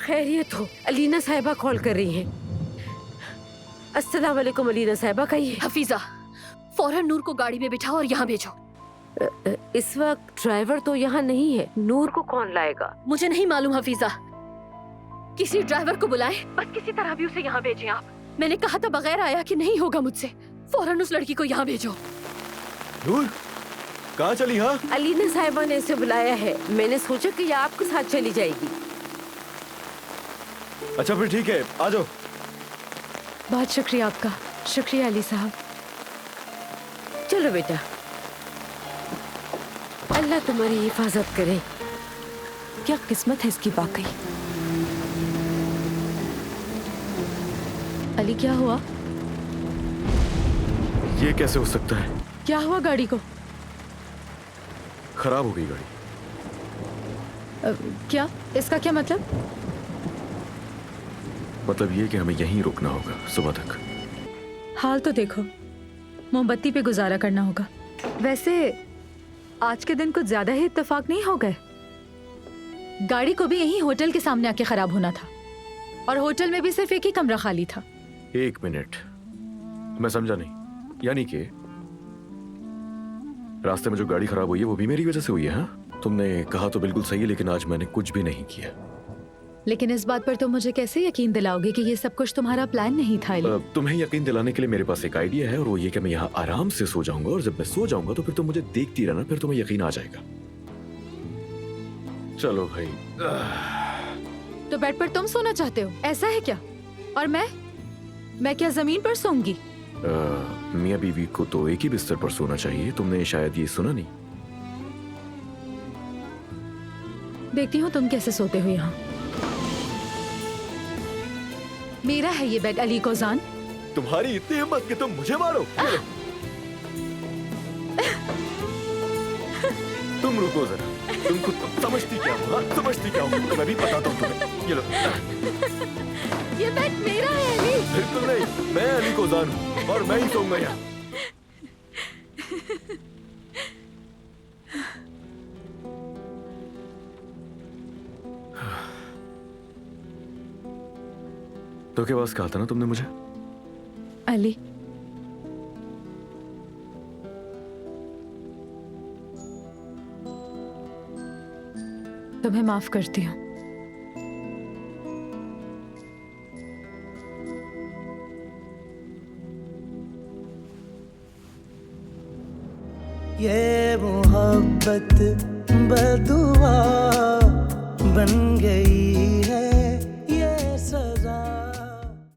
खैरियत हो? अलीना साहिबा कॉल कर रही हैं। अस्सलाम वालेकुम अलीना साहिबा, कहिए। हफीजा, फौरन नूर को गाड़ी में बिठाओ और यहाँ भेजो। इस वक्त ड्राइवर तो यहाँ नहीं है, नूर को कौन लाएगा? मुझे नहीं मालूम हफीजा, किसी ड्राइवर को बुलाए, बस किसी तरह भी उसे यहाँ भेजें आप। मैंने कहा था बगैर आया कि नहीं होगा मुझसे। फौरन उस लड़की को यहाँ भेजो। नूर, कहाँ चली? हाँ, अलीना साहिबा ने इसे बुलाया है, मैंने सोचा कि ये आपके साथ चली जाएगी। अच्छा फिर ठीक है, आ जाओ। बहुत शुक्रिया आपका। शुक्रिया अली साहब। चलो बेटा, अल्लाह तुम्हारी हिफाजत करे। क्या किस्मत है इसकी वाकई। अली, क्या हुआ? ये कैसे हो सकता है? क्या हुआ गाड़ी को? खराब हो गई गाड़ी। क्या? इसका क्या मतलब? मतलब ये कि हमें यहीं रुकना होगा सुबह तक। हाल तो देखो, मोमबत्ती पे गुजारा करना होगा। वैसे आज के दिन कुछ ज्यादा ही इत्तेफाक नहीं हो गए? गाड़ी को भी यहीं होटल के सामने आके खराब होना था, और होटल में भी सिर्फ एक ही कमरा खाली था। एक मिनट, मैं समझा नहीं। यानी कि रास्ते में जो गाड़ी खराब हुई है वो भी मेरी वजह से हुई है? हाँ, तुमने कहा तो बिल्कुल सही है, लेकिन आज मैंने कुछ भी नहीं किया। लेकिन इस बात पर तुम मुझे कैसे यकीन दिलाओगे कि ये सब कुछ तुम्हारा प्लान नहीं था अली? तुम्हें यकीन दिलाने के लिए मेरे पास एक आइडिया है, और वो ये कि मैं यहाँ आराम से सो जाऊंगा, और जब मैं सो जाऊंगा तो फिर तुम मुझे देखती रहना, फिर तुम्हें यकीन आ जाएगा। चलो भाई। तो बेड पर तुम सोना चाहते हो, ऐसा है क्या? और मैं क्या जमीन पर सोऊंगी? मियाँ बीवी को तो एक ही बिस्तर पर सोना चाहिए। तुमने शायद ये सुना नहीं। देखती हूँ तुम कैसे सोते हो यहाँ। मेरा है ये बेड अली कोजान। तुम्हारी इतनी हिम्मत कि तुम मुझे मारो? तुम रुको जरा, तुम खुद समझती क्या हो? हाँ, समझती क्या हो? मैं भी बताता हूँ तुम्हें। ये लो। ये बेड मेरा है अली। बिल्कुल नहीं, मैं अली कोजान हूँ और मैं ही सोऊंगा यहाँ। तो क्या कहा था ना तुमने मुझे? अली, तुम्हें माफ करती हूँ। ये मोहब्बत बदुआ बन गई